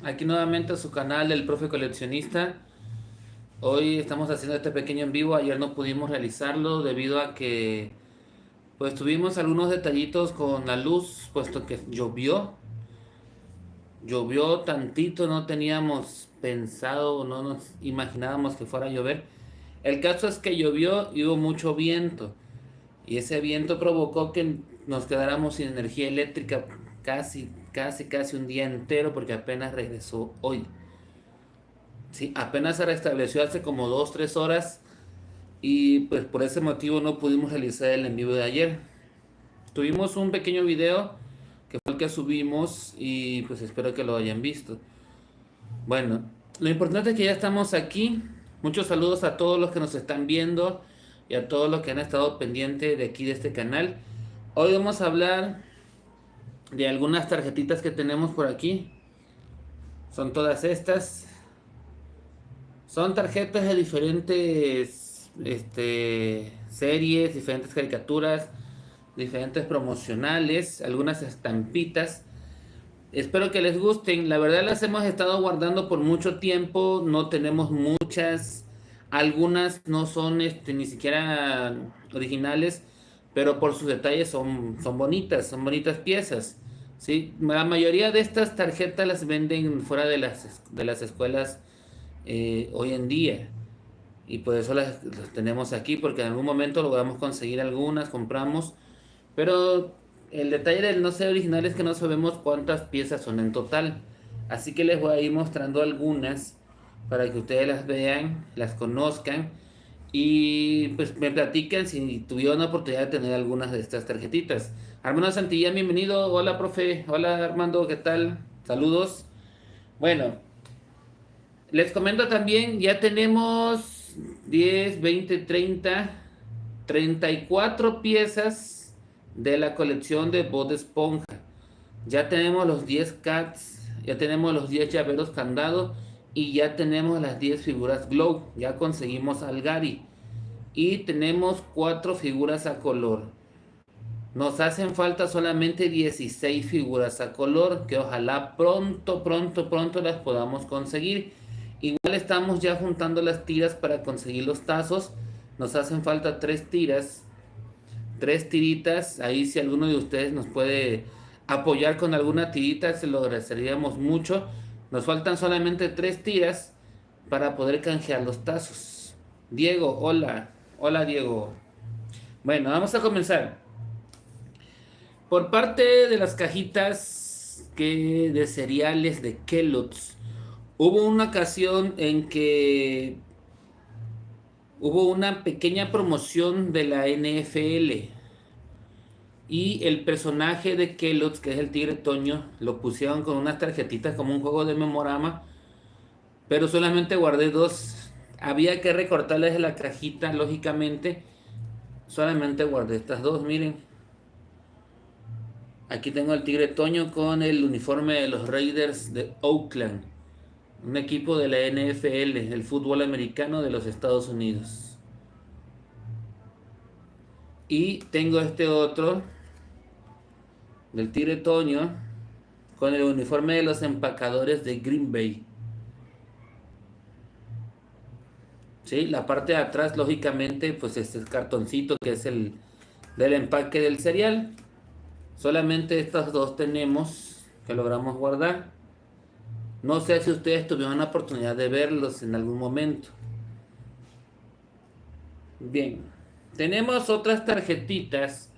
Aquí nuevamente a su canal del Profe Coleccionista. Hoy estamos haciendo este pequeño en vivo. Ayer no pudimos realizarlo debido a que pues tuvimos algunos detallitos con la luz, puesto que llovió tantito, no teníamos pensado, no nos imaginábamos que fuera a llover. El caso es que llovió y hubo mucho viento, y ese viento provocó que nos quedáramos sin energía eléctrica casi un día entero, porque apenas regresó hoy. Sí, apenas se restableció hace como 2, 3 horas, y pues por ese motivo no pudimos realizar el en vivo de ayer. Tuvimos un pequeño video que fue el que subimos y pues espero que lo hayan visto. Bueno, lo importante es que ya estamos aquí. Muchos saludos a todos los que nos están viendo y a todos los que han estado pendientes de aquí de este canal. Hoy vamos a hablar de algunas tarjetitas que tenemos por aquí. Son todas estas. Son tarjetas de diferentes series, diferentes caricaturas, diferentes promocionales, algunas estampitas. Espero que les gusten. La verdad las hemos estado guardando por mucho tiempo. No tenemos muchas. Algunas no son ni siquiera originales, pero por sus detalles son bonitas piezas. ¿Sí? La mayoría de estas tarjetas las venden fuera de las escuelas hoy en día. Y por eso las tenemos aquí, porque en algún momento logramos conseguir algunas, compramos. Pero el detalle del no ser original es que no sabemos cuántas piezas son en total. Así que les voy a ir mostrando algunas para que ustedes las vean, las conozcan y pues me platiquen si tuvieron la oportunidad de tener algunas de estas tarjetitas. Armando Santillán, bienvenido. Hola, profe. Hola, Armando, ¿qué tal? Saludos. Bueno, les comento también, ya tenemos 10, 20, 34 piezas de la colección de Bob Esponja. Ya tenemos los 10 cats, ya tenemos los 10 llaveros candado y ya tenemos las 10 figuras glow. Ya conseguimos al Gary y tenemos 4 figuras a color. Nos hacen falta solamente 16 figuras a color, que ojalá pronto las podamos conseguir. Igual estamos ya juntando las tiras para conseguir los tazos. Nos hacen falta 3 tiras, 3 tiritas. Ahí si alguno de ustedes nos puede apoyar con alguna tirita, se lo agradeceríamos mucho. Nos faltan solamente 3 tiras para poder canjear los tazos. Diego, hola. Hola, Diego. Bueno, vamos a comenzar. Por parte de las cajitas de cereales de Kellogg's, hubo una ocasión en que hubo una pequeña promoción de la NFL y el personaje de Kellogg's, que es el Tigre Toño, lo pusieron con unas tarjetitas como un juego de memorama, pero solamente guardé 2. Había que recortarles de la cajita, lógicamente. Solamente guardé estas 2, miren. Aquí tengo al Tigre Toño con el uniforme de los Raiders de Oakland, un equipo de la NFL, el fútbol americano de los Estados Unidos. Y tengo este otro del Tigre Toño con el uniforme de los empacadores de Green Bay. ¿Sí? La parte de atrás, lógicamente, pues este cartoncito que es el del empaque del cereal. Solamente estas 2 tenemos que logramos guardar. No sé si ustedes tuvieron la oportunidad de verlos en algún momento. Bien, tenemos otras tarjetitas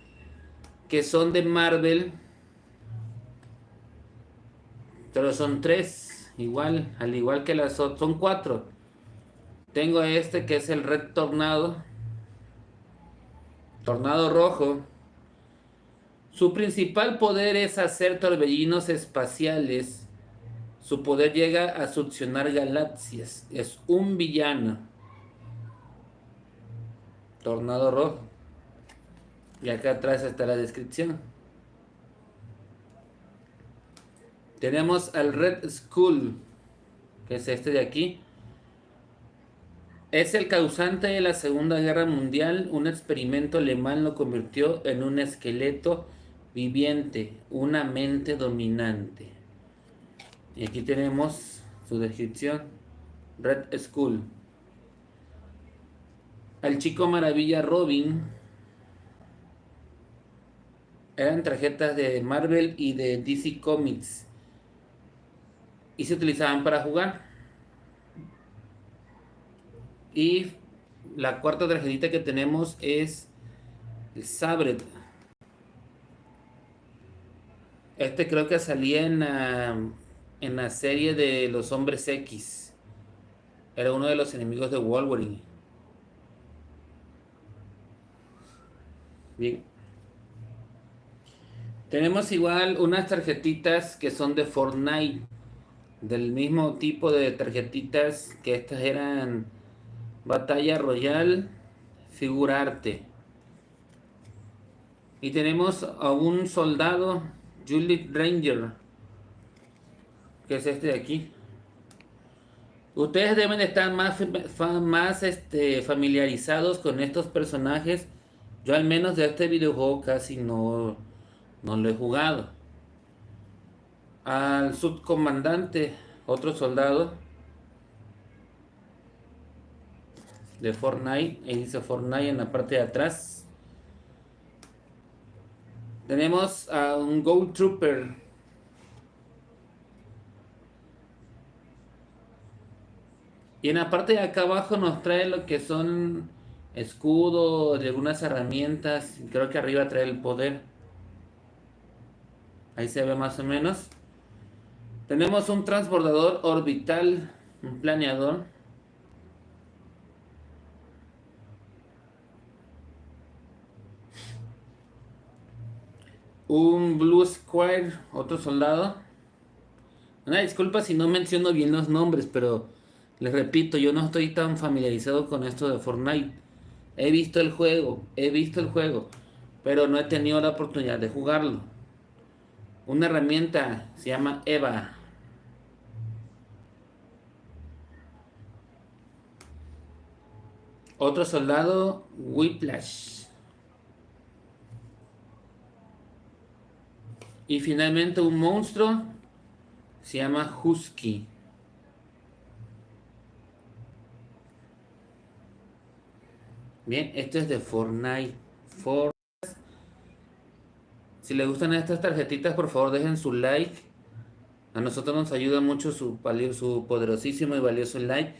que son de Marvel, pero son 3, igual, al igual que las otras, son 4. Tengo este que es el Red Tornado, Tornado Rojo. Su principal poder es hacer torbellinos espaciales. Su poder llega a succionar galaxias. Es un villano. Tornado Rojo. Y acá atrás está la descripción. Tenemos al Red Skull, que es este de aquí. Es el causante de la Segunda Guerra Mundial. Un experimento alemán lo convirtió en un esqueleto viviente, una mente dominante. Y aquí tenemos su descripción. Red Skull. Al Chico Maravilla Robin eran tarjetas de Marvel y de DC Comics y se utilizaban para jugar. Y la cuarta tarjetita que tenemos es el Sabret. Este creo que salía en la serie de los Hombres X. Era uno de los enemigos de Wolverine. Bien. Tenemos igual unas tarjetitas que son de Fortnite. Del mismo tipo de tarjetitas que estas eran Batalla Royal, Figurarte. Y tenemos a un soldado, Juliet Ranger, que es este de aquí. Ustedes deben estar más familiarizados con estos personajes. Yo al menos de este videojuego casi no lo he jugado. Al subcomandante, otro soldado de Fortnite. Ahí dice Fortnite en la parte de atrás. Tenemos a un Gold Trooper. Y en la parte de acá abajo nos trae lo que son escudos y algunas herramientas. Creo que arriba trae el poder. Ahí se ve más o menos. Tenemos un transbordador orbital, un planeador. Un Blue Square, otro soldado. Una disculpa si no menciono bien los nombres, pero les repito, yo no estoy tan familiarizado con esto de Fortnite. He visto el juego, pero no he tenido la oportunidad de jugarlo. Una herramienta se llama Eva. Otro soldado, Whiplash. Y finalmente un monstruo se llama Husky. Bien, esto es de Fortnite. Si les gustan estas tarjetitas, por favor dejen su like. A nosotros nos ayuda mucho su poderosísimo y valioso like.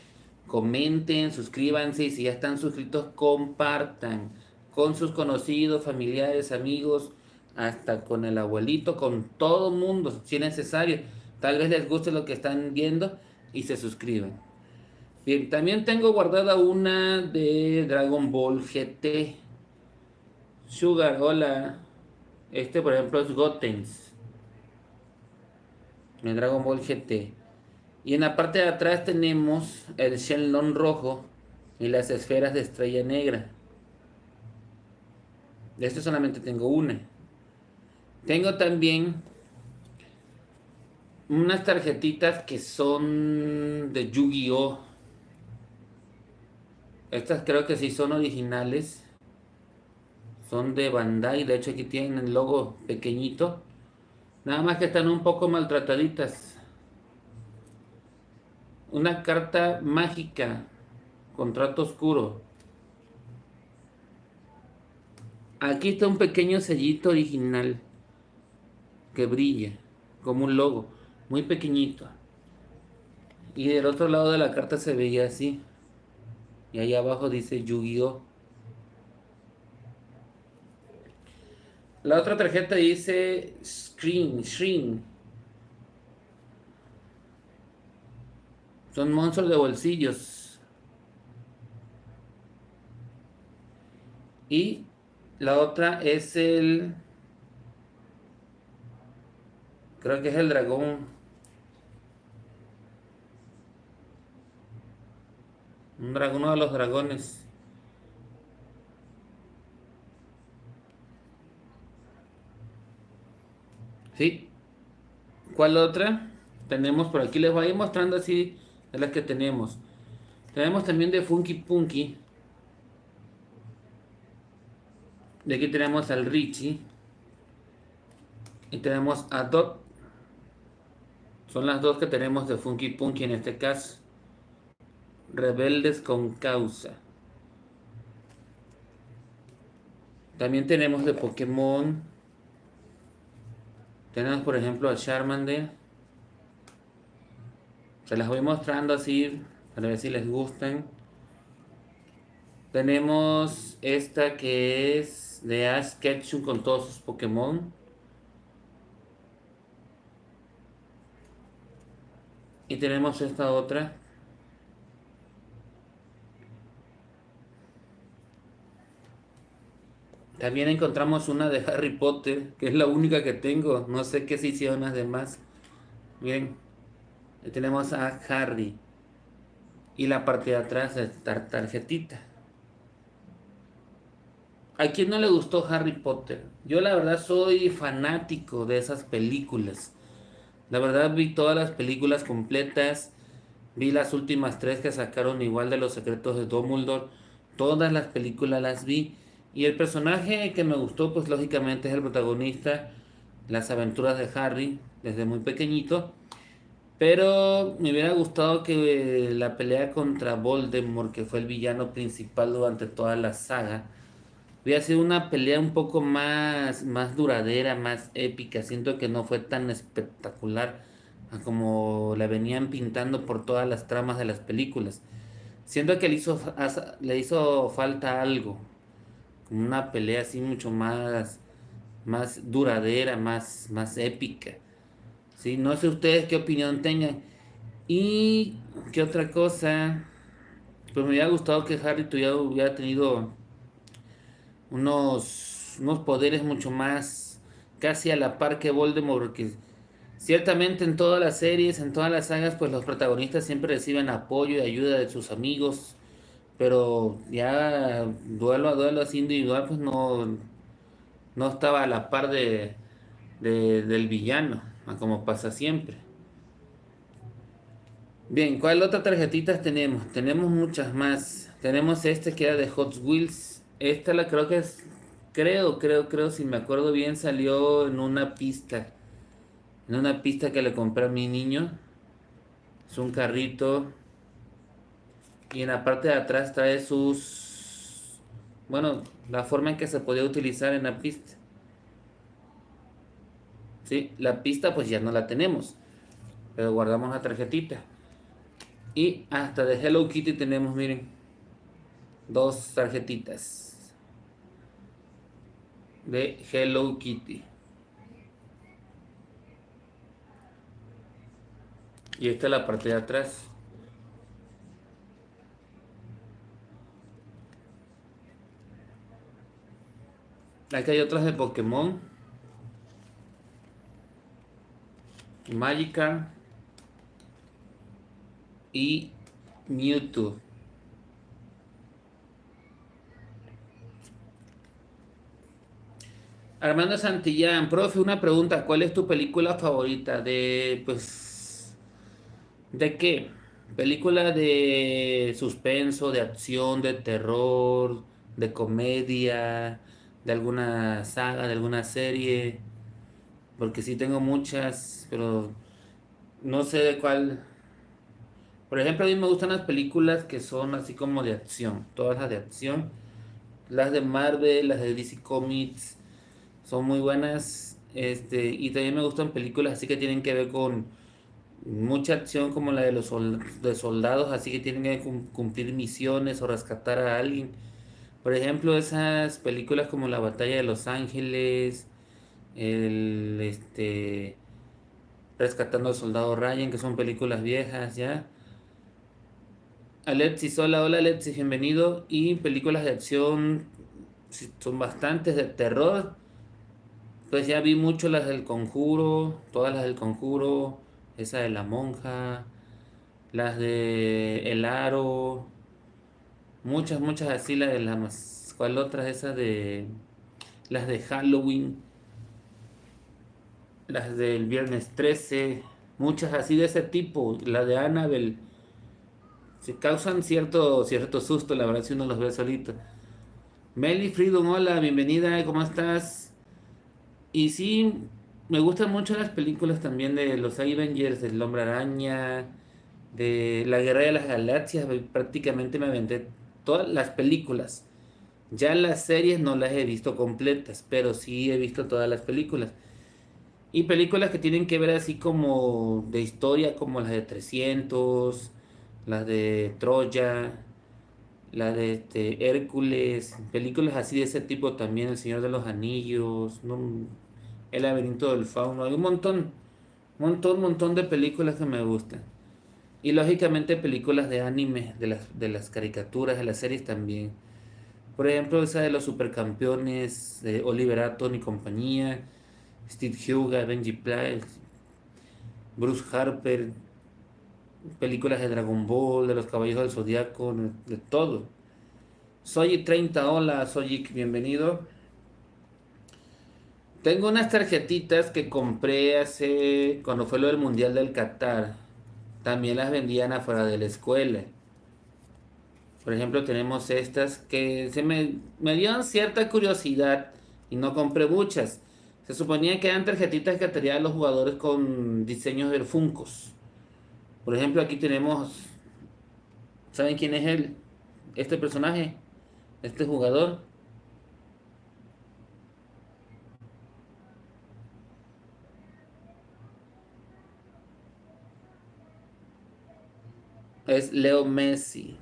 Comenten, suscríbanse y si ya están suscritos, compartan con sus conocidos, familiares, amigos, hasta con el abuelito, con todo mundo, si es necesario. Tal vez les guste lo que están viendo y se suscriben. Bien, también tengo guardada una de Dragon Ball GT. Sugar, hola. Este, por ejemplo, es Gotenks en Dragon Ball GT. Y en la parte de atrás tenemos el Shenlong rojo y las esferas de estrella negra. De esto solamente tengo una. Tengo también unas tarjetitas que son de Yu-Gi-Oh! Estas creo que sí son originales. Son de Bandai. De hecho aquí tienen el logo pequeñito. Nada más que están un poco maltrataditas. Una carta mágica. Contrato oscuro. Aquí está un pequeño sellito original que brilla como un logo, muy pequeñito. Y del otro lado de la carta se veía así. Y ahí abajo dice Yu-Gi-Oh! La otra tarjeta dice Screen. Son monstruos de bolsillos. Y la otra es creo que es el dragón. Un dragón, uno de los dragones. ¿Sí? ¿Cuál otra? Tenemos por aquí, les voy a ir mostrando así de las que tenemos. Tenemos también de Funky Punky. De aquí tenemos al Richie. Y tenemos a Dot Son las dos que tenemos de Funky Punky en este caso. Rebeldes con causa. También tenemos de Pokémon. Tenemos por ejemplo a Charmander. Se las voy mostrando así para ver si les gustan. Tenemos esta que es de Ash Ketchum con todos sus Pokémon. Y tenemos esta otra. También encontramos una de Harry Potter, que es la única que tengo. No sé qué se hicieron las demás. Miren, ahí tenemos a Harry. Y la parte de atrás de esta tarjetita. ¿A quién no le gustó Harry Potter? Yo la verdad soy fanático de esas películas. La verdad vi todas las películas completas. Vi las últimas tres que sacaron igual de los secretos de Dumbledore. Todas las películas las vi. Y el personaje que me gustó pues lógicamente es el protagonista. Las aventuras de Harry desde muy pequeñito. Pero me hubiera gustado que la pelea contra Voldemort, que fue el villano principal durante toda la saga, hubiera sido una pelea un poco más duradera, más épica. Siento que no fue tan espectacular a como la venían pintando por todas las tramas de las películas. Siento que le hizo falta algo, como una pelea así mucho más duradera, más épica. ¿Sí? No sé ustedes qué opinión tengan. Y qué otra cosa, pues me hubiera gustado que Harry hubiera tenido unos poderes mucho más casi a la par que Voldemort, porque ciertamente en todas las series, en todas las sagas, pues los protagonistas siempre reciben apoyo y ayuda de sus amigos, pero ya duelo a duelo así individual, pues no estaba a la par del villano, como pasa siempre. Bien, ¿cuál otra tarjetitas tenemos? Tenemos muchas más. Tenemos este que era de Hot Wheels. Esta la creo que es, creo, si me acuerdo bien, salió en una pista. En una pista que le compré a mi niño. Es un carrito. Y en la parte de atrás trae sus... Bueno, la forma en que se podía utilizar en la pista. ¿Sí? La pista pues ya no la tenemos. Pero guardamos la tarjetita. Y hasta de Hello Kitty tenemos, miren, dos tarjetitas de Hello Kitty. Y esta es la parte de atrás. Aquí hay otras de Pokémon. Magikarp y Mewtwo. Armando Santillán, profe, una pregunta. ¿Cuál es tu película favorita? ¿De qué? ¿Película de suspenso, de acción, de terror, de comedia, de alguna saga, de alguna serie? Porque sí tengo muchas, pero no sé de cuál. Por ejemplo, a mí me gustan las películas que son así como de acción, todas las de acción. Las de Marvel, las de DC Comics, son muy buenas. Y también me gustan películas así que tienen que ver con mucha acción como la de de soldados, así que tienen que cumplir misiones o rescatar a alguien. Por ejemplo, esas películas como La Batalla de Los Ángeles, el Rescatando al Soldado Ryan, que son películas viejas ya. Alexis, hola Alexis, bienvenido. Y películas de acción, sí, son bastantes de terror. Pues ya vi mucho las del Conjuro, todas las del Conjuro, esa de la monja, las de El Aro, muchas así, las de las, ¿cuál otras? Esas de las de Halloween, las del Viernes 13, muchas así de ese tipo, la de Annabelle, se causan cierto susto, la verdad, si uno los ve solito. Meli Freedom, hola, bienvenida, ¿cómo estás? Y sí. Me gustan mucho las películas también de los Avengers, del Hombre Araña, de la Guerra de las Galaxias. Prácticamente me aventé todas las películas. Ya las series no las he visto completas, pero sí he visto todas las películas. Y películas que tienen que ver así como de historia, como las de 300, las de Troya, la de Hércules, películas así de ese tipo también, El Señor de los Anillos, ¿no? El laberinto del fauno, hay un montón de películas que me gustan. Y lógicamente películas de anime, de las caricaturas, de las series también. Por ejemplo, esa de los supercampeones, de Oliver Atom y compañía, Steve Huga, Benji Price, Bruce Harper, películas de Dragon Ball, de los Caballeros del Zodiaco, de todo. Soy 30, hola, soy bienvenido. Tengo unas tarjetitas que compré hace, cuando fue lo del Mundial del Qatar. También las vendían afuera de la escuela. Por ejemplo, tenemos estas que me dieron cierta curiosidad y no compré muchas. Se suponía que eran tarjetitas que traían los jugadores con diseños de Funkos. Por ejemplo, aquí tenemos, ¿saben quién es él? Este personaje, este jugador, es Leo Messi.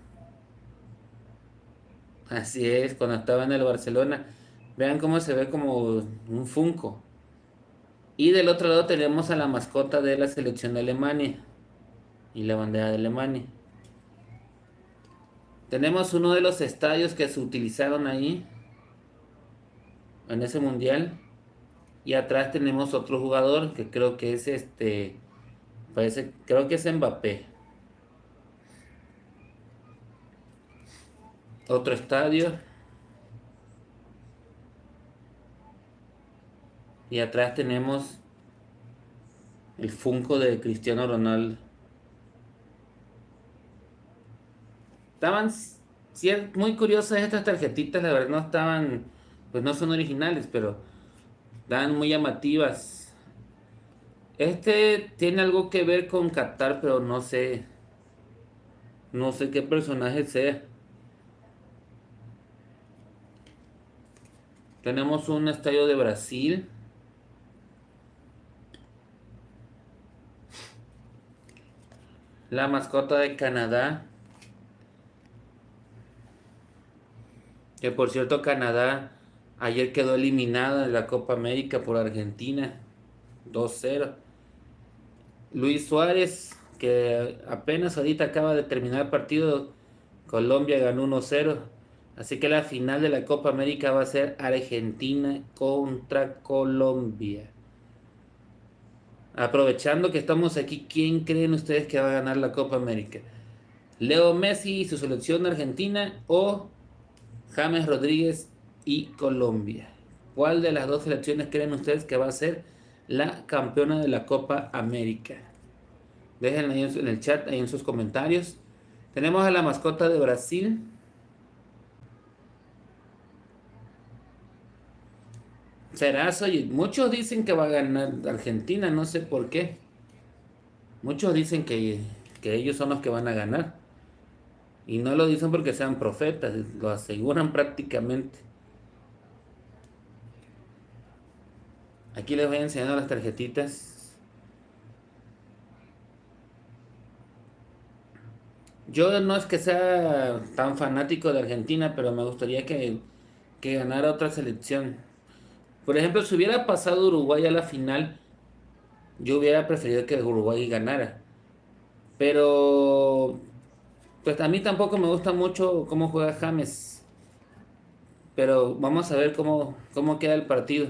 Así es, cuando estaba en el Barcelona. Vean cómo se ve como un Funko. Y del otro lado tenemos a la mascota de la selección de Alemania y la bandera de Alemania. Tenemos uno de los estadios que se utilizaron ahí en ese mundial. Y atrás tenemos otro jugador que creo que es creo que es Mbappé. Otro estadio. Y atrás tenemos el Funko de Cristiano Ronaldo. Estaban muy curiosas estas tarjetitas, la verdad no estaban, pues no son originales, pero estaban muy llamativas. Este tiene algo que ver con Qatar, pero no sé qué personaje sea. Tenemos un estadio de Brasil, la mascota de Canadá, que por cierto Canadá ayer quedó eliminada de la Copa América por Argentina, 2-0. Luis Suárez, que apenas ahorita acaba de terminar el partido, Colombia ganó 1-0. Así que la final de la Copa América va a ser Argentina contra Colombia. Aprovechando que estamos aquí, ¿quién creen ustedes que va a ganar la Copa América? ¿Leo Messi y su selección argentina o James Rodríguez y Colombia? ¿Cuál de las dos selecciones creen ustedes que va a ser la campeona de la Copa América? Déjenlo ahí en el chat, ahí en sus comentarios. Tenemos a la mascota de Brasil. ¿Será? Oye, muchos dicen que va a ganar Argentina, no sé por qué. Muchos dicen que ellos son los que van a ganar. Y no lo dicen porque sean profetas, lo aseguran prácticamente. Aquí les voy enseñando las tarjetitas. Yo no es que sea tan fanático de Argentina, pero me gustaría que ganara otra selección. Por ejemplo, si hubiera pasado Uruguay a la final, yo hubiera preferido que Uruguay ganara. Pero, pues a mí tampoco me gusta mucho cómo juega James. Pero vamos a ver cómo queda el partido.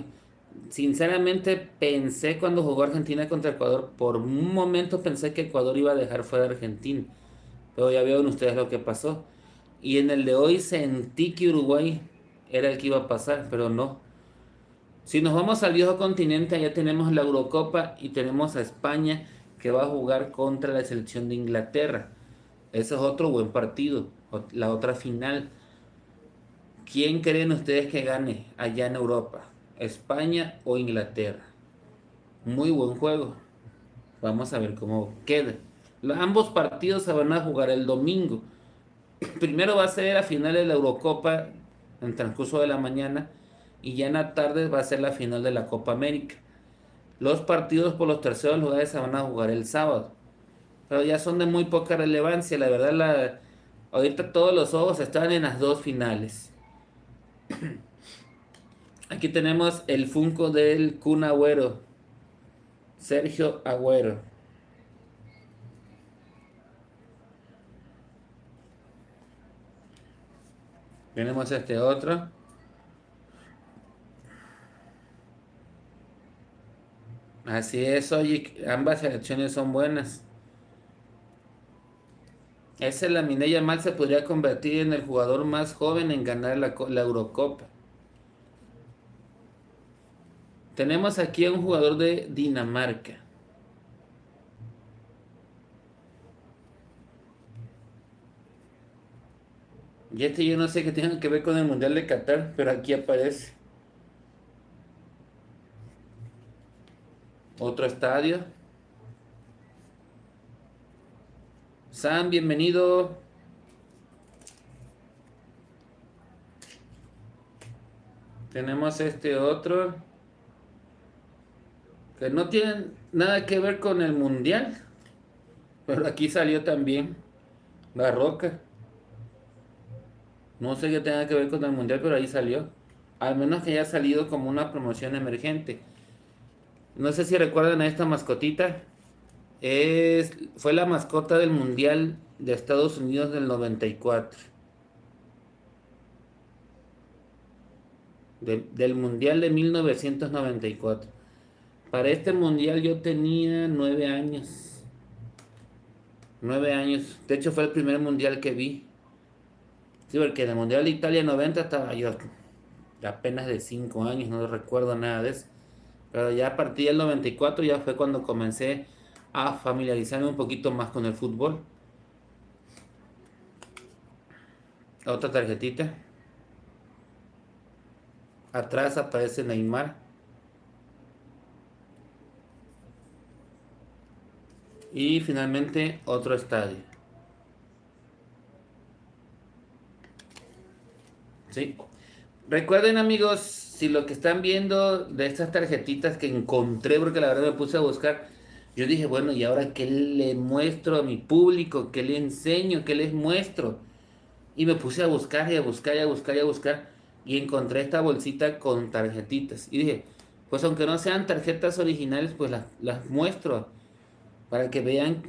Sinceramente pensé cuando jugó Argentina contra Ecuador, por un momento pensé que Ecuador iba a dejar fuera a Argentina. Pero ya vieron ustedes lo que pasó. Y en el de hoy sentí que Uruguay era el que iba a pasar, pero no. Si nos vamos al viejo continente, ya tenemos la Eurocopa y tenemos a España que va a jugar contra la selección de Inglaterra. Ese es otro buen partido, la otra final. ¿Quién creen ustedes que gane allá en Europa? ¿España o Inglaterra? Muy buen juego. Vamos a ver cómo queda. Ambos partidos se van a jugar el domingo. Primero va a ser la final de la Eurocopa en el transcurso de la mañana y ya en la tarde va a ser la final de la Copa América. Los partidos por los terceros lugares se van a jugar el sábado, pero ya son de muy poca relevancia. La verdad, ahorita todos los ojos están en las dos finales. Aquí tenemos el Funko del Kun Agüero, Sergio Agüero. Tenemos este otro. Así es, oye, ambas selecciones son buenas. Ese Lamine Yamal se podría convertir en el jugador más joven en ganar la Eurocopa. Tenemos aquí a un jugador de Dinamarca. Y este yo no sé qué tiene que ver con el Mundial de Qatar, pero aquí aparece. Otro estadio. Sam, bienvenido. Tenemos este otro que no tiene nada que ver con el Mundial, pero aquí salió también La Roca. No sé qué tenga que ver con el Mundial, pero ahí salió. Al menos que haya salido como una promoción emergente. No sé si recuerdan a esta mascotita. Fue la mascota del Mundial de Estados Unidos del 94. Del Mundial de 1994. Para este Mundial yo tenía 9 años. 9 años. De hecho fue el primer Mundial que vi. Sí, porque en el Mundial de Italia 90 estaba yo apenas de 5 años, no recuerdo nada de eso. Pero ya a partir del 94 ya fue cuando comencé a familiarizarme un poquito más con el fútbol. Otra tarjetita. Atrás aparece Neymar. Y finalmente otro estadio. ¿Sí? Recuerden amigos, si lo que están viendo de estas tarjetitas que encontré, porque la verdad me puse a buscar, yo dije, bueno, ¿y ahora qué le muestro a mi público? ¿Qué le enseño? ¿Qué les muestro? Y me puse a buscar y a buscar y a buscar y a buscar y encontré esta bolsita con tarjetitas. Y dije, pues aunque no sean tarjetas originales, pues las muestro para que vean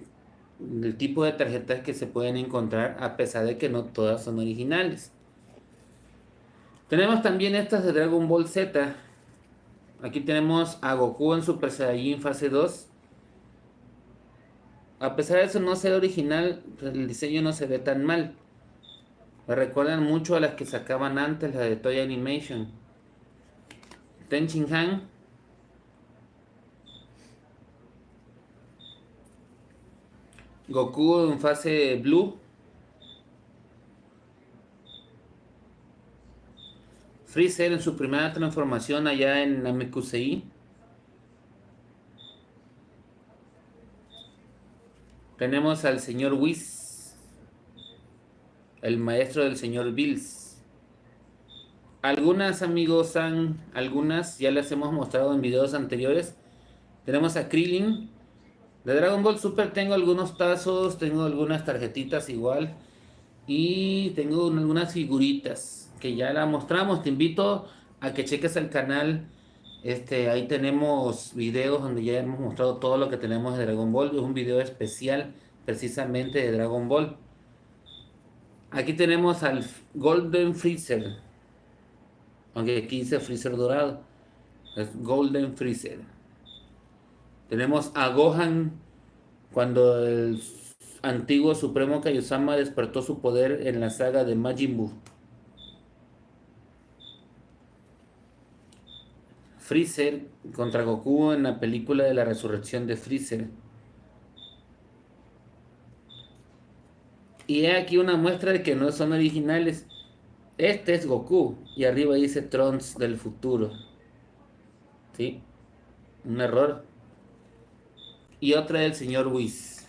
el tipo de tarjetas que se pueden encontrar a pesar de que no todas son originales. Tenemos también estas de Dragon Ball Z. Aquí tenemos a Goku en Super Saiyajin fase 2. A pesar de eso no ser original, pues el diseño no se ve tan mal. Me recuerdan mucho a las que sacaban antes, la de Toy Animation. Ten Shin Han. Goku en fase Blue. Freezer en su primera transformación allá en Namekusei. Tenemos al señor Whis, el maestro del señor Bills. Algunas amigos algunas ya les hemos mostrado en videos anteriores. Tenemos a Krillin. De Dragon Ball Super tengo algunos tazos, tengo algunas tarjetitas igual. Y tengo algunas figuritas que ya las mostramos. Te invito a que cheques el canal. Ahí tenemos videos donde ya hemos mostrado todo lo que tenemos de Dragon Ball. Es un video especial precisamente de Dragon Ball. Aquí tenemos al Golden Freezer. Aunque aquí dice Freezer dorado. Es Golden Freezer. Tenemos a Gohan cuando el antiguo Supremo Kaiosama despertó su poder en la saga de Majin Buu. Freezer contra Goku en la película de la resurrección de Freezer. Y he aquí una muestra de que no son originales. Este es Goku y arriba dice Trunks del futuro. ¿Sí? Un error. y otra del señor Whis.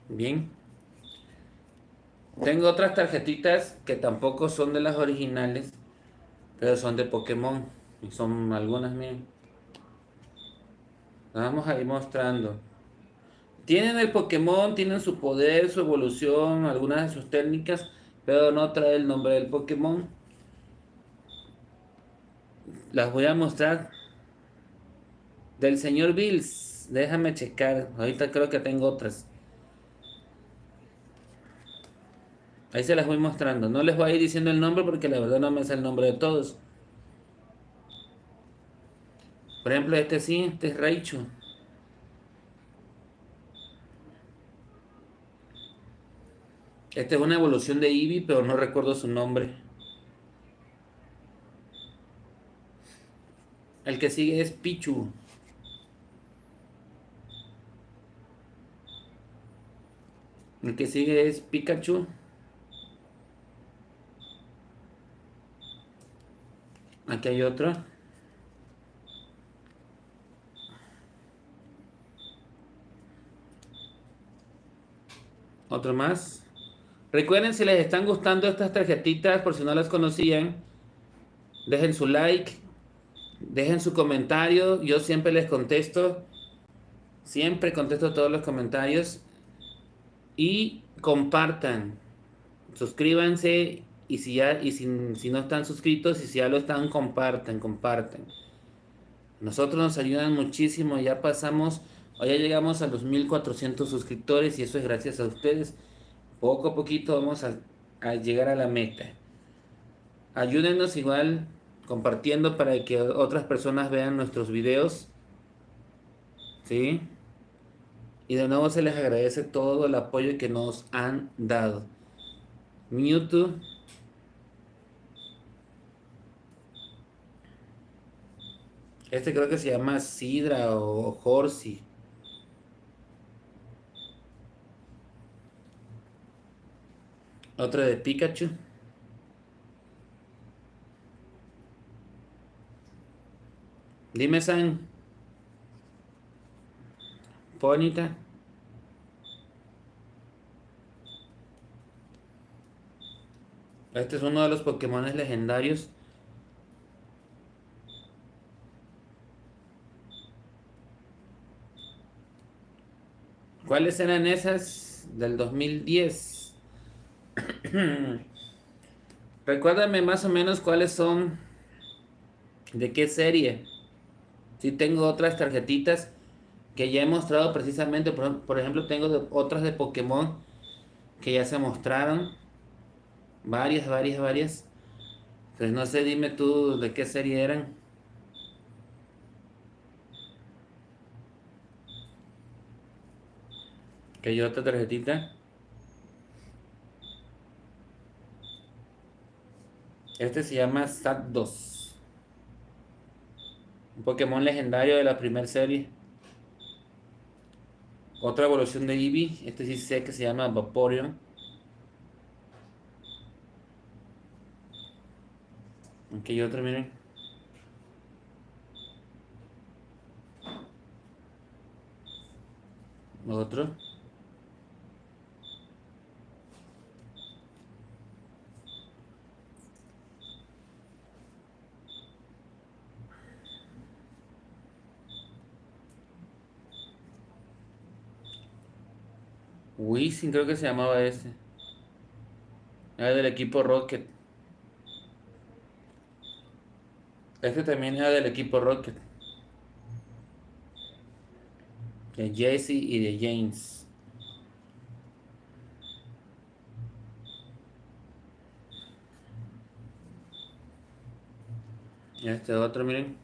Bien. Tengo otras tarjetitas que tampoco son de las originales, pero son de Pokémon. Y son algunas, miren. Las vamos a ir mostrando. Tienen el Pokémon, tienen su poder, su evolución, algunas de sus técnicas, pero no trae el nombre del Pokémon. Las voy a mostrar. Del señor Bills, déjame checar. Ahorita creo que tengo otras. Ahí se las voy mostrando. No les voy a ir diciendo el nombre porque la verdad no me sé el nombre de todos. Por ejemplo, este sí, este es Raichu. Esta es una evolución de Eevee, pero no recuerdo su nombre. El que sigue es Pichu. El que sigue es Pikachu. Aquí hay otro. Otro más. Recuerden, si les están gustando estas tarjetitas, por si no las conocían, dejen su like, dejen su comentario. Yo siempre les contesto. Siempre contesto todos los comentarios. Y compartan. Suscríbanse. Y si ya, si no están suscritos, y si ya lo están, compartan, compartan. Nosotros nos ayudan muchísimo, ya pasamos, o ya llegamos a los 1400 suscriptores y eso es gracias a ustedes. Poco a poquito vamos a llegar a la meta. Ayúdenos igual compartiendo para que otras personas vean nuestros videos, ¿sí? Y de nuevo se les agradece todo el apoyo que nos han dado. Mewtwo. Este creo que se llama Sidra o Horsey. Otro de Pikachu. Dime, San. Ponyta. Este es uno de los Pokémon legendarios. ¿Cuáles eran esas del 2010? Recuérdame más o menos cuáles son, de qué serie. Si tengo otras tarjetitas que ya he mostrado precisamente. Por ejemplo, tengo otras de Pokémon que ya se mostraron. Varias, varias, varias. Pues no sé, dime tú de qué serie eran. Que hay otra tarjetita. Este se llama Zapdos. Un Pokémon legendario de la primera serie. Otra evolución de Eevee. Este sí sé que se llama Vaporeon. Aquí hay otro, miren. Otro. Wizzing creo que se llamaba ese. Era del equipo Rocket. Este también era del equipo Rocket. De Jesse y de James. Y este otro, miren.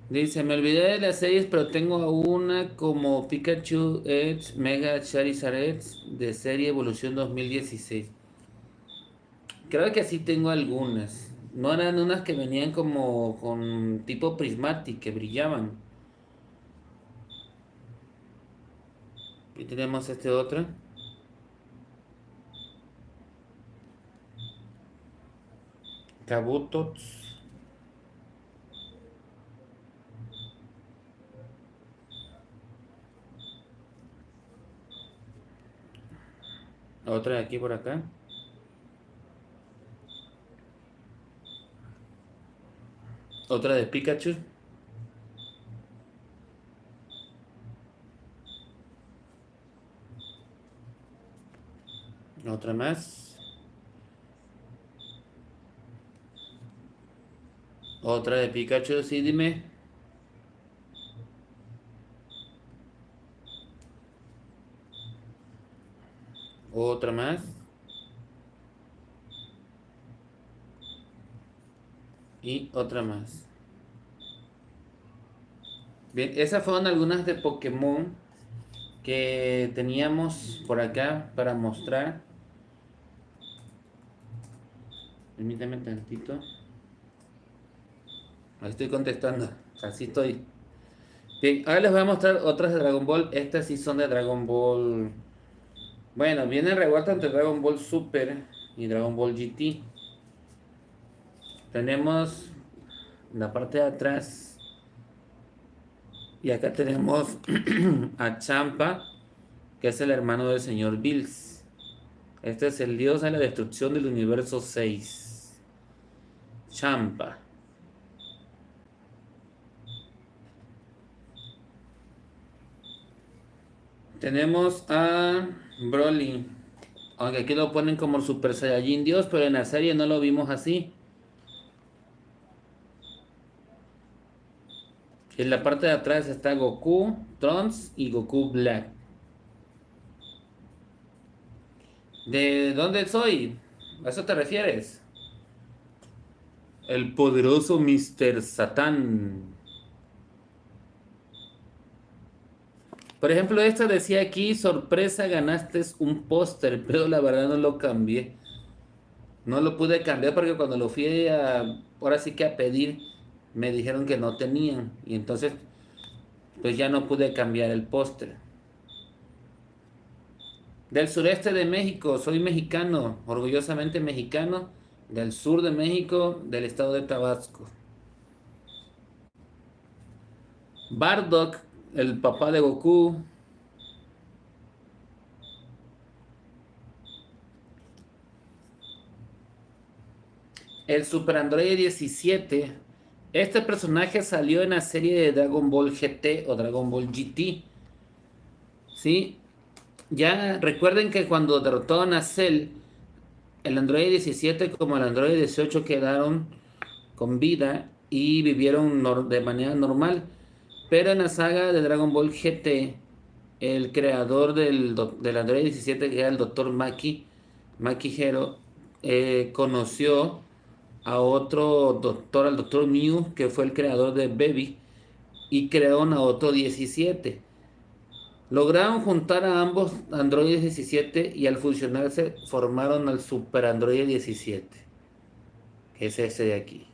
Dice, me olvidé de las series, pero tengo una como Pikachu Edge, Mega Charizard Edge de serie Evolución 2016. Creo que sí tengo algunas. No eran unas que venían como con tipo prismatic, que brillaban. Y tenemos este otro. Kabutops. Otra de aquí por acá. Otra de Pikachu. Otra más. Otra de Pikachu, sí, dime. Otra más. Y otra más. Bien, esas fueron algunas de Pokémon que teníamos por acá para mostrar. Permítame tantito. Ahí estoy contestando. Así estoy. Bien, ahora les voy a mostrar otras de Dragon Ball. Estas sí son de Dragon Ball. Bueno, viene revuelta entre Dragon Ball Super y Dragon Ball GT. Tenemos la parte de atrás. Y acá tenemos a Champa, que es el hermano del señor Bills. Este es el dios de la destrucción del universo 6. Champa. Tenemos a Broly. Aunque aquí lo ponen como el Super Saiyajin Dios, pero en la serie no lo vimos así. En la parte de atrás está Goku, Trunks y Goku Black. ¿De dónde soy? ¿A eso te refieres? El poderoso Mr. Satan. Por ejemplo, esta decía aquí, sorpresa, ganaste un póster, pero la verdad no lo cambié. No lo pude cambiar porque cuando lo fui ahora sí que a pedir, me dijeron que no tenían. Y entonces, pues ya no pude cambiar el póster. Del sureste de México, soy mexicano, orgullosamente mexicano, del sur de México, del estado de Tabasco. Bardock, el papá de Goku. El Super Android 17. Este personaje salió en la serie de Dragon Ball GT o Dragon Ball GT. ¿Sí? Ya recuerden que cuando derrotaron a Cell, el Android 17 como el Android 18 quedaron con vida y vivieron de manera normal. Pero en la saga de Dragon Ball GT, el creador del Android 17, que era el Dr. Maki Hero, conoció a otro doctor, al Dr. Mew, que fue el creador de Baby, y crearon a otro 17. Lograron juntar a ambos Android 17 y al fusionarse formaron al Super Android 17, que es ese de aquí.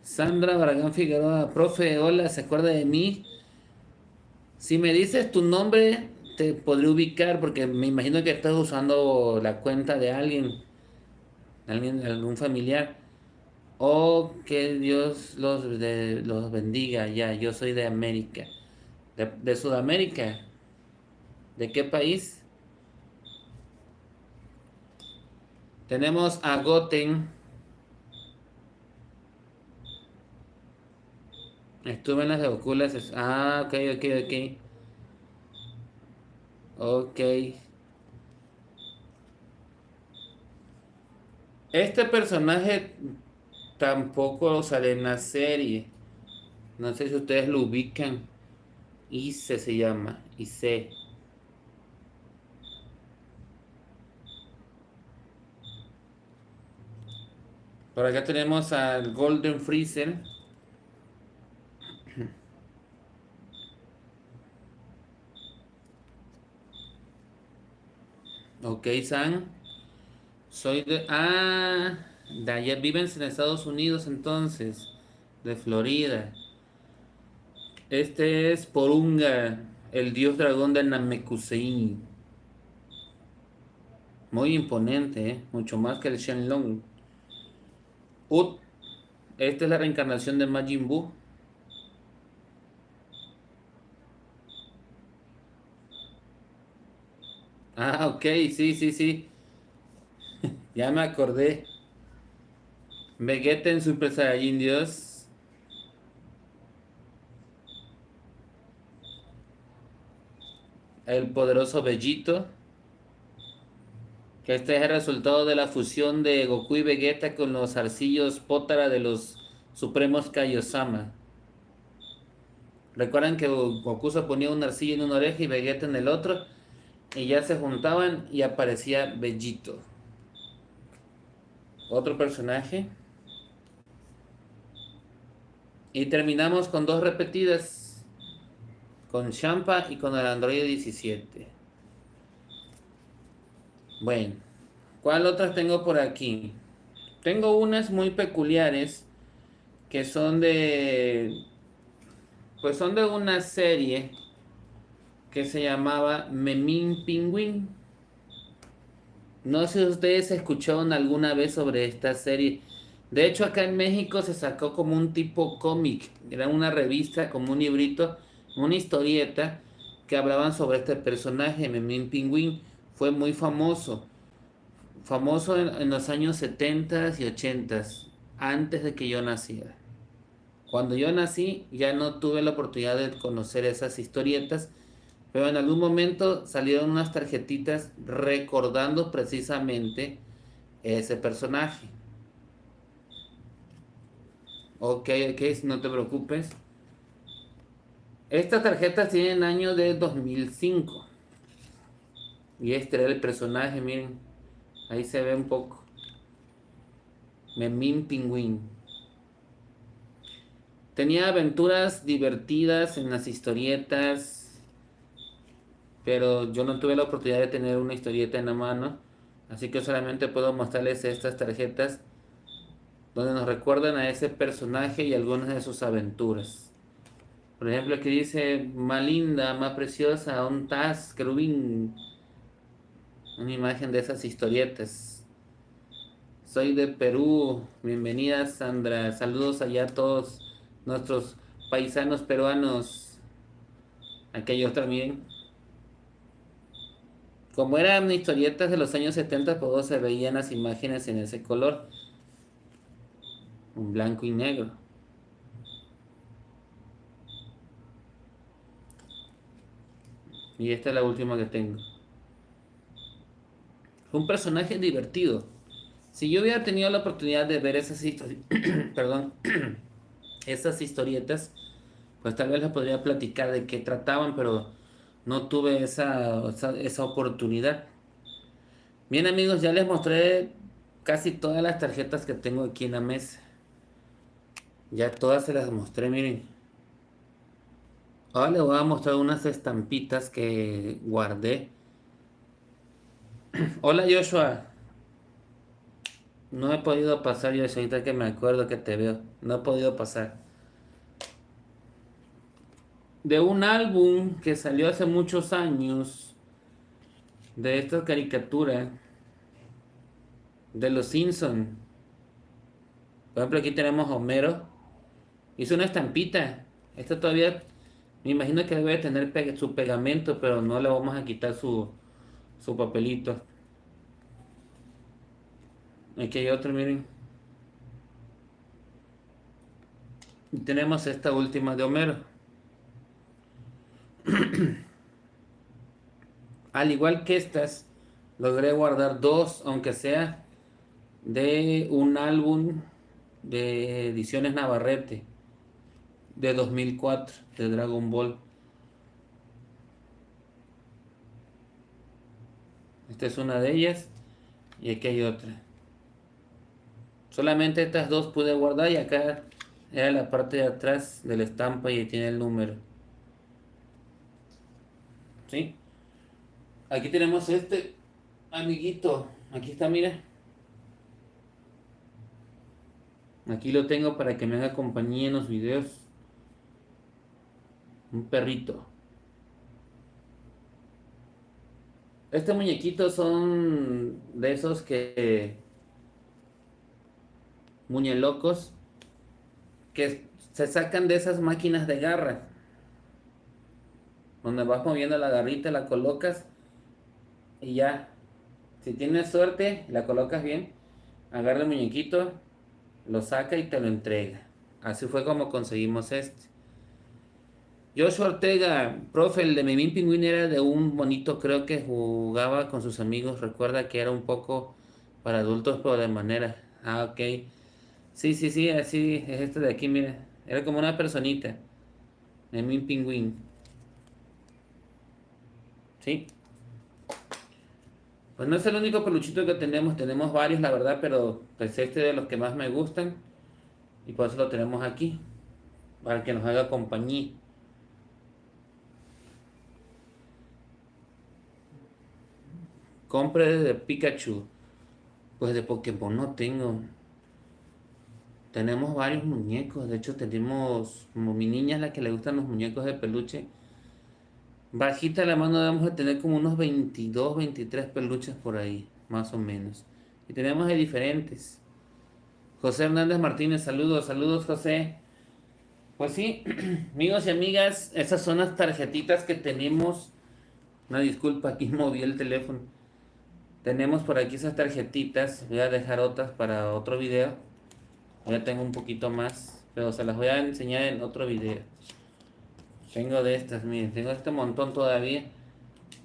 Sandra Barragán Figueroa, profe, hola, ¿se acuerda de mí? Si me dices tu nombre, te podré ubicar porque me imagino que estás usando la cuenta de alguien, algún familiar. Oh, que Dios los bendiga. Ya, yo soy de América. De Sudamérica. ¿De qué país? Tenemos a Goten. Estuve en las de Oculas. Ah, ok, ok, ok. Ok. Este personaje tampoco sale en la serie. No sé si ustedes lo ubican. Ise se llama. Ise. Por acá tenemos al Golden Freezer. Ok, San. Soy de... Ah, de allá viven en Estados Unidos entonces. De Florida. Este es Porunga, el dios dragón de Namekusei. Muy imponente, mucho más que el Shenlong. Ut, esta es la reencarnación de Majin Buu. Ah, ok, sí, sí, sí. Ya me acordé. Vegeta en Super Saiyajin Dios. El poderoso Vegito. Que este es el resultado de la fusión de Goku y Vegeta con los arcillos Potara de los Supremos Kaiosama. Recuerdan que Goku se ponía un arcillo en una oreja y Vegeta en el otro. Y ya se juntaban y aparecía Vegito. Otro personaje. Y terminamos con dos repetidas. Con Champa y con el Android 17. Bueno, ¿cuál otras tengo por aquí? Tengo unas muy peculiares que son de... Pues son de una serie que se llamaba Memín Pingüín. No sé si ustedes escucharon alguna vez sobre esta serie. De hecho, acá en México se sacó como un tipo cómic. Era una revista, como un librito, una historieta que hablaban sobre este personaje, Memín Pingüín. Fue muy famoso. Famoso en los años 70 y 80, antes de que yo naciera. Cuando yo nací ya no tuve la oportunidad de conocer esas historietas, pero en algún momento salieron unas tarjetitas recordando precisamente ese personaje. Ok, ok, no te preocupes. Estas tarjetas tienen año de 2005 y este era el personaje, miren, ahí se ve un poco. Memín Pingüín. Tenía aventuras divertidas en las historietas, pero yo no tuve la oportunidad de tener una historieta en la mano, así que solamente puedo mostrarles estas tarjetas donde nos recuerdan a ese personaje y algunas de sus aventuras. Por ejemplo, aquí dice, más linda, más preciosa, un Taz, querubín, una imagen de esas historietas. Soy de Perú, bienvenida Sandra, saludos allá a todos nuestros paisanos peruanos. Aquellos también. Como eran historietas de los años 70, pues se veían las imágenes en ese color, en blanco y negro. Y esta es la última que tengo. Fue un personaje divertido. Si yo hubiera tenido la oportunidad de ver esas perdón, esas historietas, pues tal vez les podría platicar de qué trataban, pero no tuve esa oportunidad. Bien amigos, ya les mostré casi todas las tarjetas que tengo aquí en la mesa. Ya todas se las mostré, miren. Ahora les voy a mostrar unas estampitas que guardé. Hola Joshua. No he podido pasar, Joshua, ahorita que me acuerdo que te veo. No he podido pasar. De un álbum que salió hace muchos años, de esta caricatura, de los Simpson. Por ejemplo, aquí tenemos a Homero. Hizo una estampita. Esta todavía, me imagino que debe tener su pegamento, pero no le vamos a quitar su papelito. Aquí hay otro, miren. Y tenemos esta última de Homero. Al igual que estas, logré guardar dos, aunque sea de un álbum de Ediciones Navarrete de 2004 de Dragon Ball. Esta es una de ellas y aquí hay otra. Solamente estas dos pude guardar y acá era la parte de atrás de la estampa y ahí tiene el número. ¿Sí? Aquí tenemos este amiguito. Aquí está, mira. Aquí lo tengo para que me haga compañía en los videos. Un perrito. Este muñequito son de esos que muñelocos que se sacan de esas máquinas de garra, donde vas moviendo la garrita, la colocas y ya. Si tienes suerte, la colocas bien, agarra el muñequito, lo saca y te lo entrega. Así fue como conseguimos este. Joshua Ortega, profe, el de Memín Pingüín era de un monito, creo que jugaba con sus amigos. Recuerda que era un poco para adultos, pero de manera. Ah, ok. Sí, sí, sí, así es este de aquí, mira. Era como una personita. Memín Pingüín. Sí. Pues no es el único peluchito que tenemos varios, la verdad, pero pues este es de los que más me gustan. Y por eso lo tenemos aquí, para que nos haga compañía. Compre de Pikachu. Pues de Pokémon no tengo. Tenemos varios muñecos. De hecho, tenemos, como mi niña es la que le gustan los muñecos de peluche. Bajita la mano debemos de tener como unos 22, 23 peluches por ahí, más o menos. Y tenemos de diferentes. José Hernández Martínez, saludos, saludos José. Pues sí, amigos y amigas, esas son las tarjetitas que tenemos. Una disculpa, aquí moví el teléfono. Tenemos por aquí esas tarjetitas. Voy a dejar otras para otro video. Ya tengo un poquito más, pero se las voy a enseñar en otro video. Tengo de estas, miren, tengo este montón todavía,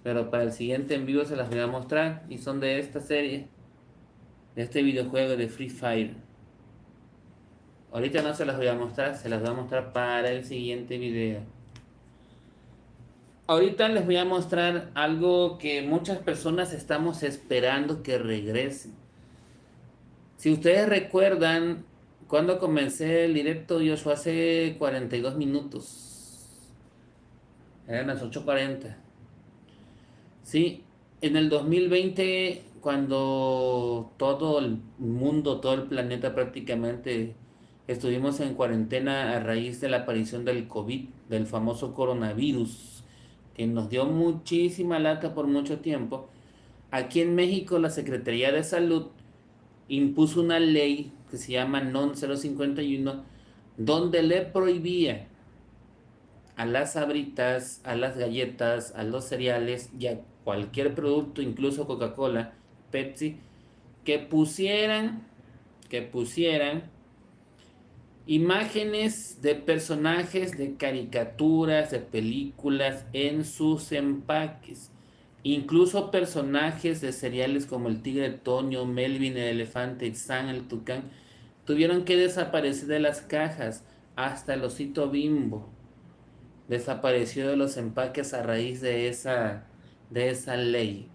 pero para el siguiente en vivo se las voy a mostrar. Y son de esta serie, de este videojuego de Free Fire. Ahorita no se las voy a mostrar, se las voy a mostrar para el siguiente video. Ahorita les voy a mostrar algo que muchas personas estamos esperando que regrese. Si ustedes recuerdan, cuando comencé el directo, yo fue hace 42 minutos. Eran las 8:40. Sí, en el 2020, cuando todo el mundo, todo el planeta prácticamente estuvimos en cuarentena a raíz de la aparición del COVID, del famoso coronavirus, que nos dio muchísima lata por mucho tiempo. Aquí en México, la Secretaría de Salud impuso una ley que se llama NON 051, donde le prohibía a las sabritas, a las galletas, a los cereales y a cualquier producto, incluso Coca-Cola, Pepsi, que pusieran imágenes de personajes de caricaturas, de películas en sus empaques. Incluso personajes de cereales como el tigre Toño, Melvin el elefante, San el tucán, tuvieron que desaparecer de las cajas. Hasta el osito Bimbo desapareció de los empaques a raíz de esa ley.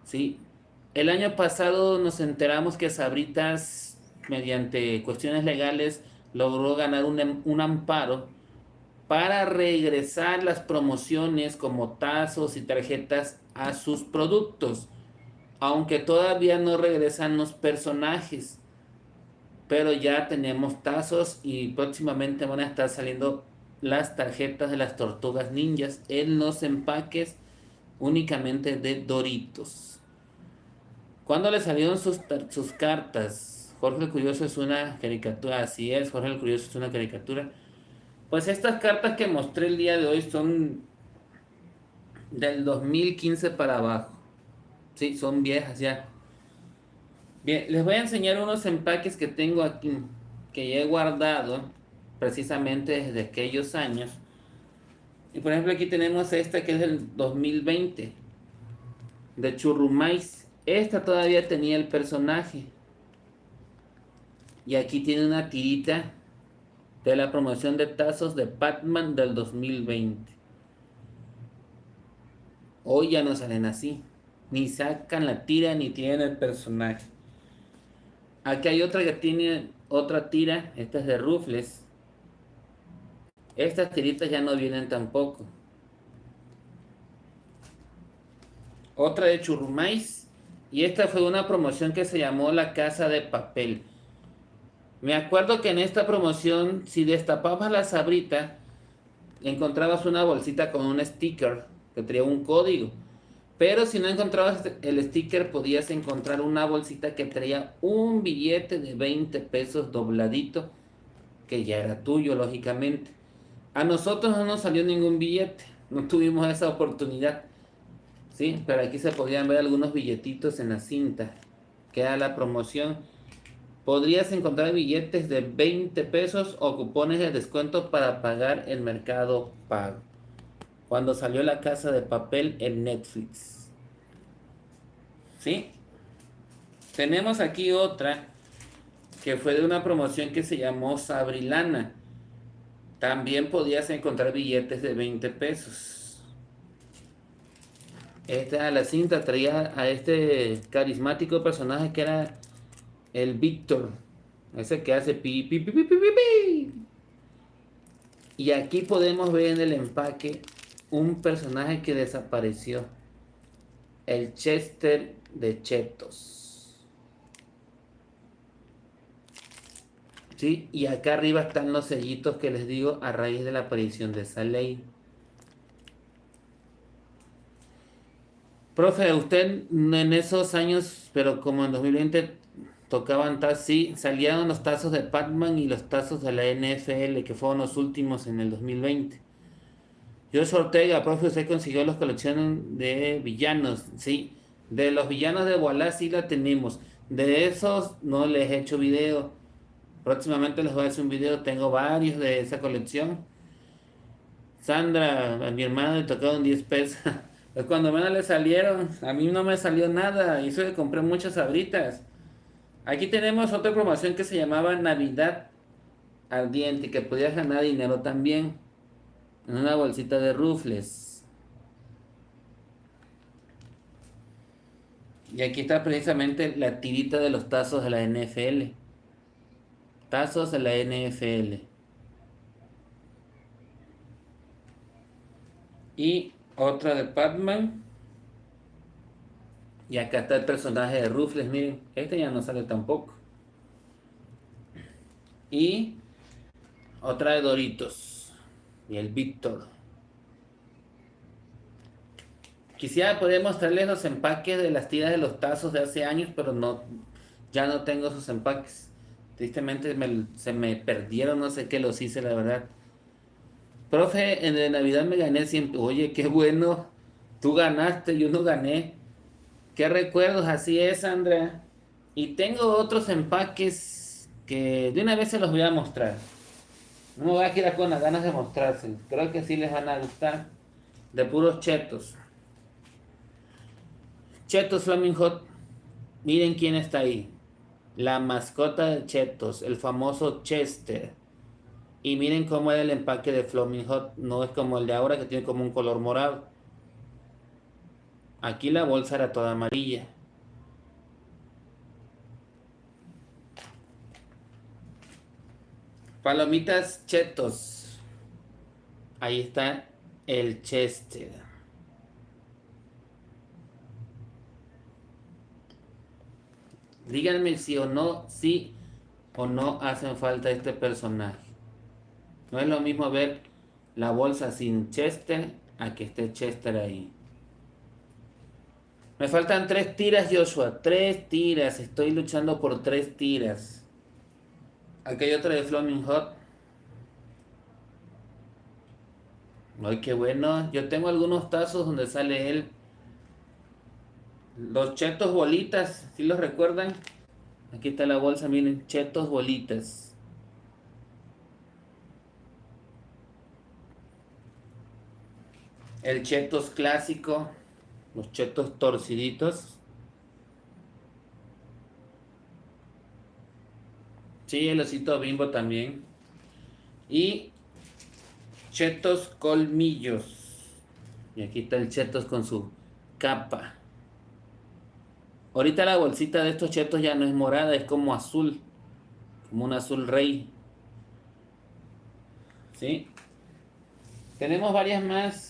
¿Sí? El año pasado nos enteramos que Sabritas, mediante cuestiones legales, logró ganar un amparo para regresar las promociones como tazos y tarjetas a sus productos, aunque todavía no regresan los personajes, pero ya tenemos tazos y próximamente van a estar saliendo las tarjetas de las tortugas ninjas en los empaques únicamente de Doritos. ¿Cuándo le salieron sus cartas? Jorge el Curioso es una caricatura, así es, Jorge el Curioso es una caricatura. Pues estas cartas que mostré el día de hoy son del 2015 para abajo. Sí, son viejas ya. Bien, les voy a enseñar unos empaques que tengo aquí, que ya he guardado precisamente desde aquellos años. Y por ejemplo aquí tenemos esta que es del 2020, de Churrumais. Esta todavía tenía el personaje. Y aquí tiene una tirita de la promoción de tazos de Batman del 2020. Hoy ya no salen así. Ni sacan la tira ni tienen el personaje. Aquí hay otra que tiene otra tira. Esta es de Rufles. Estas tiritas ya no vienen tampoco. Otra de Churrumais. Y esta fue una promoción que se llamó La Casa de Papel. Me acuerdo que en esta promoción, si destapabas la sabrita, encontrabas una bolsita con un sticker que traía un código. Pero si no encontrabas el sticker, podías encontrar una bolsita que traía un billete de 20 pesos dobladito, que ya era tuyo, lógicamente. A nosotros no nos salió ningún billete, no tuvimos esa oportunidad, ¿sí? Pero aquí se podían ver algunos billetitos en la cinta, que era la promoción. Podrías encontrar billetes de 20 pesos o cupones de descuento para pagar el Mercado Pago. Cuando salió La Casa de Papel en Netflix. ¿Sí? Tenemos aquí otra que fue de una promoción que se llamó Sabrilana. También podías encontrar billetes de 20 pesos. Esta la cinta traía a este carismático personaje que era el Víctor. Ese que hace pi, pi, pi, pi, pi, pi, pi. Y aquí podemos ver en el empaque un personaje que desapareció. El Chester de Chetos. ¿Sí? Y acá arriba están los sellitos que les digo a raíz de la aparición de esa ley. Profe, usted en esos años, pero como en 2020 tocaban sí, salían los tazos de Pac-Man y los tazos de la NFL, que fueron los últimos en el 2020. Joshua Ortega, profe, usted consiguió las colecciones de villanos, sí. De los villanos de Wallah sí la tenemos. De esos no les he hecho video. Próximamente les voy a hacer un video, tengo varios de esa colección. Sandra, a mi hermano le tocaron 10 pesos. Pues cuando menos le salieron, a mí no me salió nada. Y eso que compré muchas sabritas. Aquí tenemos otra promoción que se llamaba Navidad Ardiente, que podías ganar dinero también. En una bolsita de rufles. Y aquí está precisamente la tirita de los tazos de la NFL. Tazos de la NFL. Y otra de Pac-Man. Y acá está el personaje de Rufles, miren. Este ya no sale tampoco. Y otra de Doritos. Y el Víctor. Quisiera poder mostrarles los empaques de las tiras de los tazos de hace años, pero no, ya no tengo esos empaques. Tristemente se me perdieron, no sé qué los hice, la verdad. Profe, en de Navidad me gané siempre. Oye, qué bueno. Tú ganaste, yo no gané. Qué recuerdos, así es, Andrea. Y tengo otros empaques que de una vez se los voy a mostrar. No me voy a quedar con las ganas de mostrárselos. Creo que sí les van a gustar. De puros chetos. Chetos Flaming Hot. Miren quién está ahí. La mascota de Chetos, el famoso Chester. Y miren cómo era el empaque de Flaming Hot. No es como el de ahora que tiene como un color morado. Aquí la bolsa era toda amarilla. Palomitas Chetos. Ahí está el Chester. Díganme si o no, sí o no hacen falta este personaje. No es lo mismo ver la bolsa sin Chester a que esté Chester ahí. Me faltan 3 tiras, Joshua. 3 tiras. Estoy luchando por 3 tiras. Aquí hay otra de Flaming Hot. Ay, qué bueno. Yo tengo algunos tazos donde sale él. Los chetos bolitas, ¿sí los recuerdan? Aquí está la bolsa, miren, chetos bolitas. El chetos clásico. Los chetos torciditos. Sí, el osito Bimbo también. Y chetos colmillos. Y aquí está el chetos con su capa. Ahorita la bolsita de estos chetos ya no es morada, es como azul. Como un azul rey. ¿Sí? Tenemos varias más.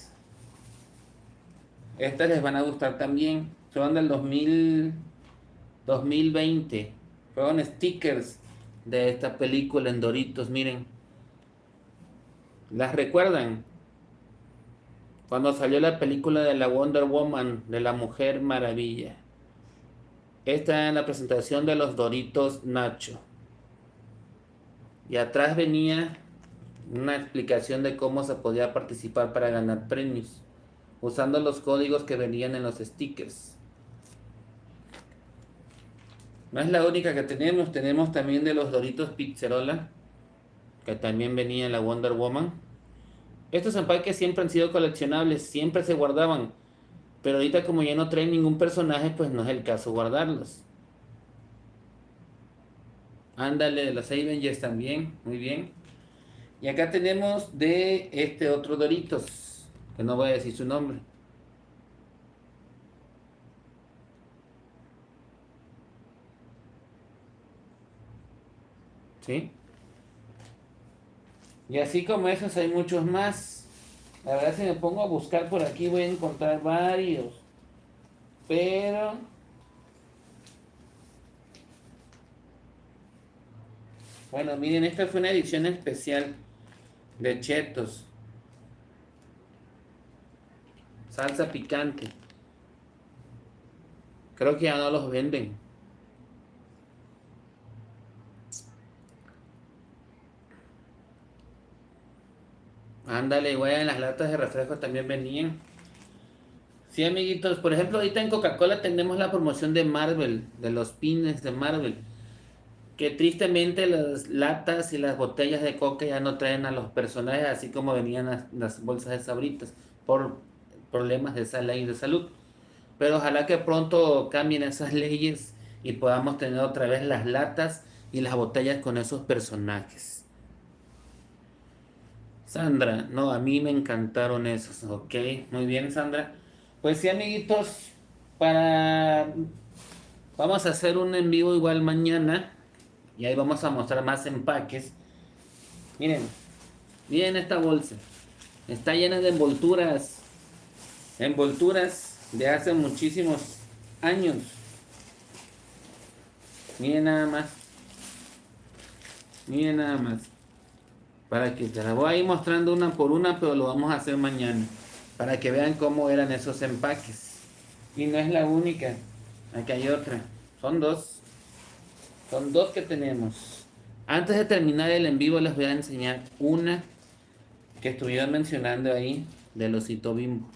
Estas les van a gustar también. Son del 2020. Fueron stickers de esta película en Doritos, miren. ¿Las recuerdan? cuando salió la película de la Wonder Woman, de la Mujer Maravilla. Esta es la presentación de los Doritos Nacho. Y atrás venía una explicación de cómo se podía participar para ganar premios, usando los códigos que venían en los stickers. No es la única que tenemos también de los Doritos Pizzerola, que también venía en la Wonder Woman. Estos empaques siempre han sido coleccionables, siempre se guardaban, pero ahorita como ya no traen ningún personaje, pues no es el caso guardarlos. Ándale, de los Avengers también, muy bien. Y acá tenemos de este otro Doritos, que no voy a decir su nombre. ¿Sí? Y así como esos hay muchos más. La verdad, si me pongo a buscar por aquí voy a encontrar varios. Pero bueno, miren, esta fue una edición especial de Chetos. Salsa picante. Creo que ya no los venden. Ándale, güey, en las latas de refresco también venían. Sí, amiguitos, por ejemplo, ahorita en Coca-Cola tenemos la promoción de Marvel, de los pines de Marvel. Que tristemente las latas y las botellas de Coca ya no traen a los personajes así como venían las bolsas de Sabritas por problemas de esa ley de salud. Pero ojalá que pronto cambien esas leyes y podamos tener otra vez las latas y las botellas con esos personajes. Sandra, no, a mí me encantaron esos, ok, muy bien Sandra. Pues sí amiguitos, para... vamos a hacer un en vivo igual mañana y ahí vamos a mostrar más empaques. Miren, miren esta bolsa, está llena de envolturas, envolturas de hace muchísimos años. Miren nada más, miren nada más. Para que te la voy a ir mostrando una por una, pero lo vamos a hacer mañana. Para que vean cómo eran esos empaques. Y no es la única. Aquí hay otra. Son dos. Son dos que tenemos. Antes de terminar el en vivo les voy a enseñar una que estuvieron mencionando ahí del osito Bimbo.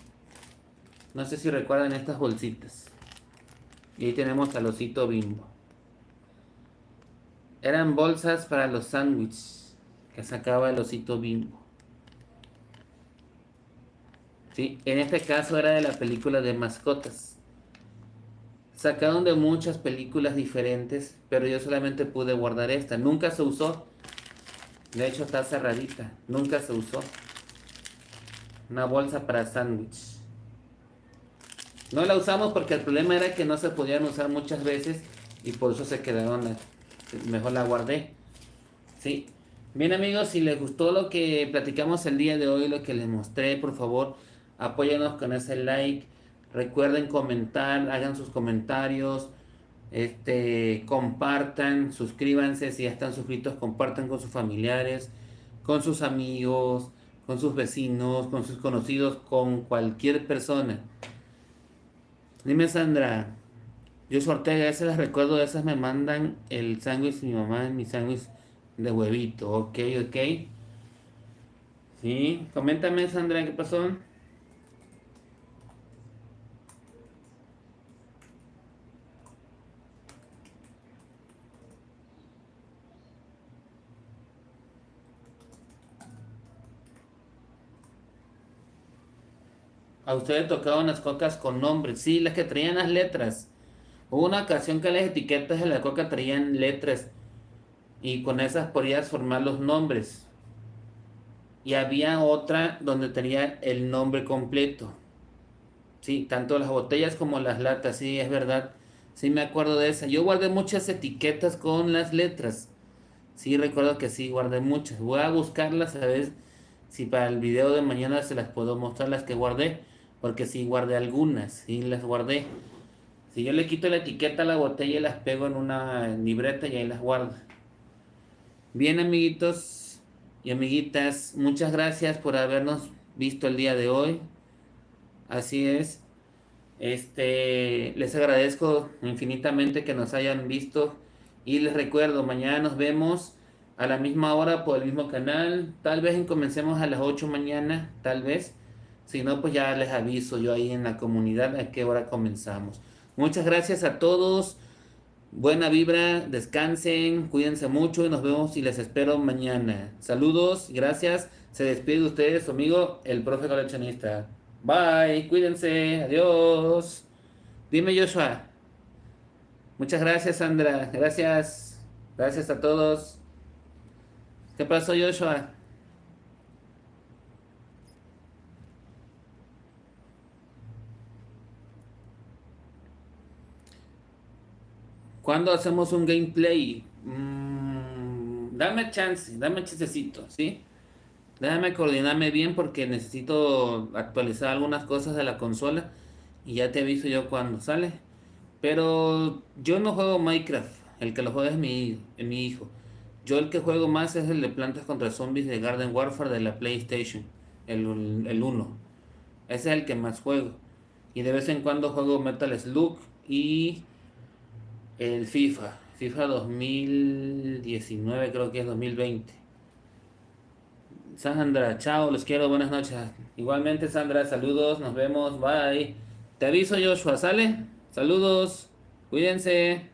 No sé si recuerdan estas bolsitas. Y ahí tenemos al osito Bimbo. Eran bolsas para los sándwiches que sacaba el osito Bimbo. Sí, en este caso era de la película de mascotas. Sacaron de muchas películas diferentes, pero yo solamente pude guardar esta. Nunca se usó. De hecho está cerradita. Nunca se usó. Una bolsa para sándwich. No la usamos porque el problema era que no se podían usar muchas veces y por eso se quedaron. Mejor la guardé. Sí. Bien amigos, si les gustó lo que platicamos el día de hoy, lo que les mostré, por favor, apóyanos con ese like. Recuerden comentar, hagan sus comentarios, compartan, suscríbanse si ya están suscritos, compartan con sus familiares, con sus amigos, con sus vecinos, con sus conocidos, con cualquier persona. Dime Sandra, yo Ortega, esas las recuerdo, esas me mandan el sándwich, mi mamá, mi sándwich de huevito, ok, ok. Sí, coméntame Sandra, ¿qué pasó? A ustedes tocaban las cocas con nombres, sí, las que traían las letras. Hubo una ocasión que las etiquetas de la coca traían letras y con esas podías formar los nombres. Y había otra donde tenía el nombre completo. Sí, tanto las botellas como las latas, sí, es verdad. Sí, me acuerdo de esa. Yo guardé muchas etiquetas con las letras. Sí, recuerdo que sí, guardé muchas. Voy a buscarlas a ver si para el video de mañana se las puedo mostrar las que guardé. Porque sí guardé algunas, sí las guardé. Si yo le quito la etiqueta a la botella y las pego en una libreta y ahí las guardo. Bien, amiguitos y amiguitas, muchas gracias por habernos visto el día de hoy. Así es. Les agradezco infinitamente que nos hayan visto y les recuerdo, mañana nos vemos a la misma hora por el mismo canal. Tal vez comencemos a las 8 mañana, tal vez. Si no, pues ya les aviso yo ahí en la comunidad a qué hora comenzamos. Muchas gracias a todos. Buena vibra, descansen, cuídense mucho y nos vemos y les espero mañana. Saludos, gracias. Se despide de ustedes, su amigo, el profe coleccionista. Bye, cuídense, adiós. Dime, Joshua. Muchas gracias, Sandra. Gracias. Gracias a todos. ¿Qué pasó, Joshua? ¿Cuándo hacemos un gameplay? Dame chancecito, ¿sí? Déjame coordinarme bien porque necesito actualizar algunas cosas de la consola y ya te aviso yo cuando sale. Pero yo no juego Minecraft, el que lo juega es mi hijo. Yo el que juego más es el de Plantas contra Zombies de Garden Warfare de la PlayStation, el 1. Ese es el que más juego. Y de vez en cuando juego Metal Slug y el FIFA 2019 creo que es 2020. Sandra, chao, los quiero, buenas noches. Igualmente, Sandra, saludos, nos vemos, bye. Te aviso, Joshua, ¿sale? Saludos, cuídense.